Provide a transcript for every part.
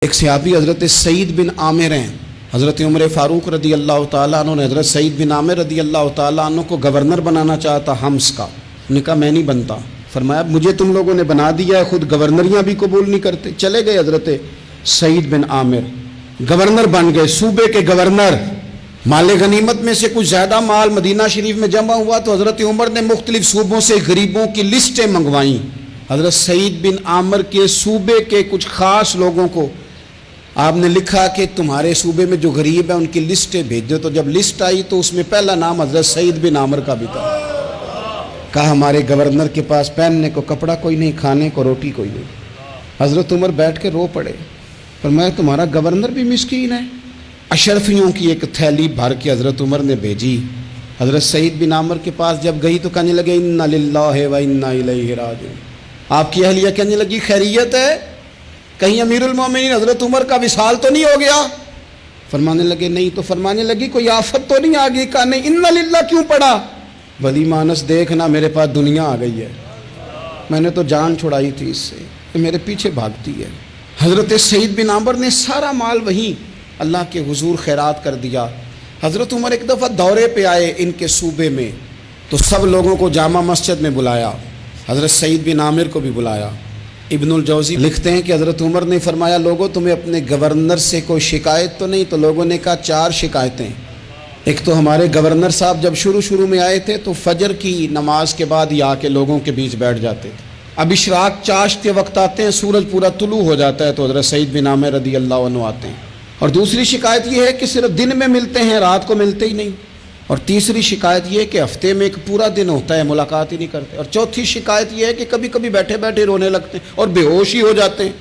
ایک صحابی حضرت سعید بن عامر ہیں، حضرت عمر فاروق رضی اللہ تعالیٰ عنہ نے حضرت سعید بن عامر رضی اللہ تعالیٰ عنہ کو گورنر بنانا چاہتا حمص کا. انہوں نے کہا میں نہیں بنتا. فرمایا مجھے تم لوگوں نے بنا دیا ہے، خود گورنریاں بھی قبول نہیں کرتے. چلے گئے حضرت سعید بن عامر، گورنر بن گئے، صوبے کے گورنر. مال غنیمت میں سے کچھ زیادہ مال مدینہ شریف میں جمع ہوا تو حضرت عمر نے مختلف صوبوں سے غریبوں کی لسٹیں منگوائیں. حضرت سعید بن عامر کے صوبے کے کچھ خاص لوگوں کو آپ نے لکھا کہ تمہارے صوبے میں جو غریب ہیں ان کی لسٹیں بھیج دو. تو جب لسٹ آئی تو اس میں پہلا نام حضرت سعید بن عامر کا بھی تھا. کہا ہمارے گورنر کے پاس پہننے کو کپڑا کوئی نہیں، کھانے کو روٹی کوئی نہیں. حضرت عمر بیٹھ کے رو پڑے. فرمایا تمہارا گورنر بھی مسکین ہے. اشرفیوں کی ایک تھیلی بھر کے حضرت عمر نے بھیجی. حضرت سعید بن عامر کے پاس جب گئی تو کہنے لگے انا للہ و انا الیہ راجعون. آپ کی اہلیہ کہنے لگی خیریت ہے، کہیں امیر المومنین حضرت عمر کا وصال تو نہیں ہو گیا؟ فرمانے لگے نہیں. تو فرمانے لگی کوئی آفت تو نہیں آ گئی؟ کہا نہیں. انا للہ کیوں پڑھا؟ ولی مانس دیکھنا میرے پاس دنیا آ گئی ہے، میں نے تو جان چھڑائی تھی اس سے، کہ میرے پیچھے بھاگتی ہے. حضرت سعید بن عامر نے سارا مال وہیں اللہ کے حضور خیرات کر دیا. حضرت عمر ایک دفعہ دورے پہ آئے ان کے صوبے میں تو سب لوگوں کو جامع مسجد میں بلایا، حضرت سعید بن عامر کو بھی بلایا. ابن الجوزی لکھتے ہیں کہ حضرت عمر نے فرمایا لوگوں تمہیں اپنے گورنر سے کوئی شکایت تو نہیں؟ تو لوگوں نے کہا 4 شکایتیں. ایک تو ہمارے گورنر صاحب جب شروع میں آئے تھے تو فجر کی نماز کے بعد ہی آ کے لوگوں کے بیچ بیٹھ جاتے تھے. اب اشراق چاشت کے وقت آتے ہیں، سورج پورا طلوع ہو جاتا ہے تو حضرت سعید بن عامر رضی اللہ عنہ آتے ہیں. اور دوسری شکایت یہ ہے کہ صرف دن میں ملتے ہیں، رات کو ملتے ہی نہیں. اور تیسری شکایت یہ ہے کہ ہفتے میں ایک پورا دن ہوتا ہے ملاقات ہی نہیں کرتے. اور چوتھی شکایت یہ ہے کہ کبھی کبھی بیٹھے بیٹھے رونے لگتے ہیں اور بے ہوش ہی ہو جاتے ہیں.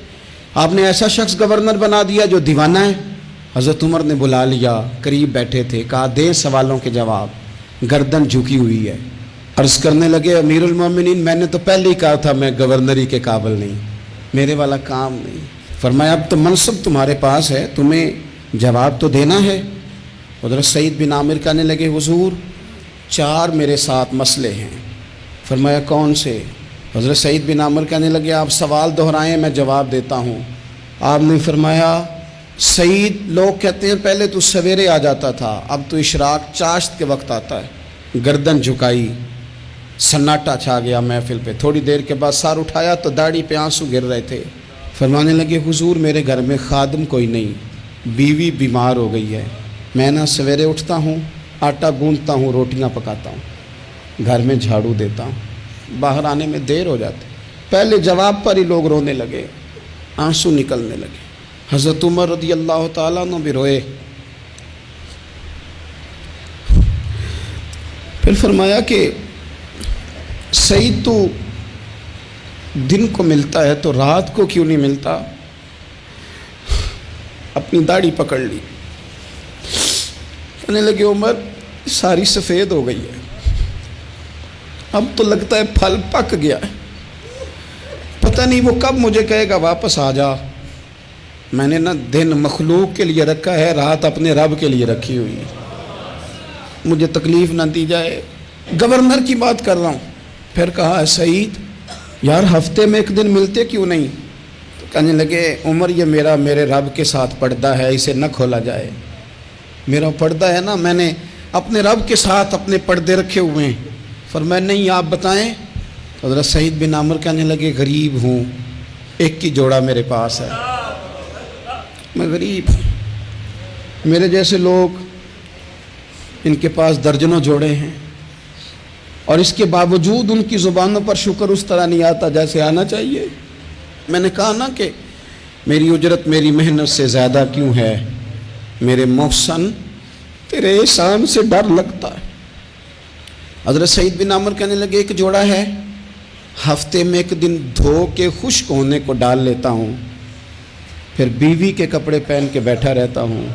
آپ نے ایسا شخص گورنر بنا دیا جو دیوانہ ہے. حضرت عمر نے بلا لیا، قریب بیٹھے تھے، کہا دیں سوالوں کے جواب. گردن جھکی ہوئی ہے. عرض کرنے لگے امیر المومنین میں نے تو پہلے ہی کہا تھا میں گورنری کے قابل نہیں، میرے والا کام نہیں. فرمایا اب تو منصب تمہارے پاس ہے، تمہیں جواب تو دینا ہے. حضرت سعید بن عامر کہنے لگے حضور 4 میرے ساتھ مسئلے ہیں. فرمایا کون سے؟ حضرت سعید بن عامر کہنے لگے آپ سوال دہرائیں میں جواب دیتا ہوں. آپ نے فرمایا سعید لوگ کہتے ہیں پہلے تو سویرے آ جاتا تھا، اب تو اشراق چاشت کے وقت آتا ہے. گردن جھکائی، سناٹا چھا گیا محفل پہ. تھوڑی دیر کے بعد سار اٹھایا تو داڑھی پہ آنسو گر رہے تھے. فرمانے لگے حضور میرے گھر میں خادم کوئی نہیں، بیوی بیمار ہو گئی ہے. میں نہ سویرے اٹھتا ہوں، آٹا گوندتا ہوں، روٹیاں پکاتا ہوں، گھر میں جھاڑو دیتا ہوں، باہر آنے میں دیر ہو جاتی. پہلے جواب پر ہی لوگ رونے لگے، آنسو نکلنے لگے. حضرت عمر رضی اللہ تعالیٰ عنہ بھی روئے. پھر فرمایا کہ سعید تو دن کو ملتا ہے تو رات کو کیوں نہیں ملتا؟ اپنی داڑھی پکڑ لی. کہنے لگے عمر ساری سفید ہو گئی ہے، اب تو لگتا ہے پھل پک گیا ہے، پتہ نہیں وہ کب مجھے کہے گا واپس آ جا. میں نے نا دن مخلوق کے لیے رکھا ہے، رات اپنے رب کے لیے رکھی ہوئی ہے، مجھے تکلیف نہ دی جائے. گورنر کی بات کر رہا ہوں. پھر کہا سعید یار ہفتے میں 1 دن ملتے کیوں نہیں؟ تو کہنے لگے عمر یہ میرے رب کے ساتھ پردہ ہے، اسے نہ کھولا جائے. میرا پردہ ہے نا، میں نے اپنے رب کے ساتھ اپنے پردے رکھے ہوئے ہیں. فرمایا نہیں آپ بتائیں. حضرت سعید بن عامر کہنے لگے غریب ہوں، ایک ہی جوڑا میرے پاس ہے، میں غریب ہوں. میرے جیسے لوگ ان کے پاس درجنوں جوڑے ہیں اور اس کے باوجود ان کی زبانوں پر شکر اس طرح نہیں آتا جیسے آنا چاہیے. میں نے کہا نا کہ میری اجرت میری محنت سے زیادہ کیوں ہے؟ میرے محسن تیرے احسان سے ڈر لگتا ہے. حضرت سعید بن عامر کہنے لگے ایک جوڑا ہے، ہفتے میں 1 دن دھو کے خشک ہونے کو ڈال لیتا ہوں، پھر بیوی کے کپڑے پہن کے بیٹھا رہتا ہوں.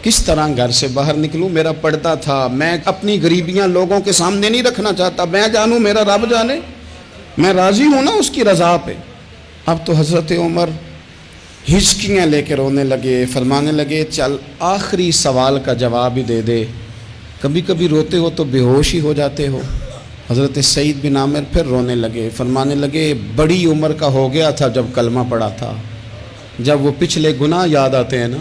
کس طرح گھر سے باہر نکلوں؟ میرا پردہ تھا. میں اپنی غریبیاں لوگوں کے سامنے نہیں رکھنا چاہتا، میں جانوں میرا رب جانے، میں راضی ہوں نا اس کی رضا پہ. اب تو حضرت عمر ہچکیاں لے کے رونے لگے. فرمانے لگے چل آخری سوال کا جواب ہی دے دے، کبھی کبھی روتے ہو تو بے ہوش ہی ہو جاتے ہو. حضرت سعید بن عامر پھر رونے لگے. فرمانے لگے بڑی عمر کا ہو گیا تھا جب کلمہ پڑھا تھا، جب وہ پچھلے گناہ یاد آتے ہیں نا،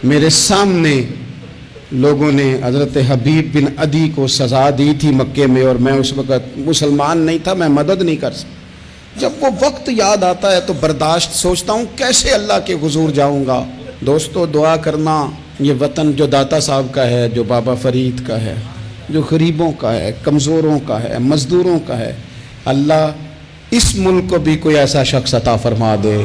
میرے سامنے لوگوں نے حضرت حبیب بن عدی کو سزا دی تھی مکے میں، اور میں اس وقت مسلمان نہیں تھا، میں مدد نہیں کر سکتا۔ جب وہ وقت یاد آتا ہے تو برداشت، سوچتا ہوں کیسے اللہ کے حضور جاؤں گا۔ دوستو دعا کرنا، یہ وطن جو داتا صاحب کا ہے، جو بابا فرید کا ہے، جو غریبوں کا ہے، کمزوروں کا ہے، مزدوروں کا ہے، اللہ اس ملک کو بھی کوئی ایسا شخص عطا فرما دے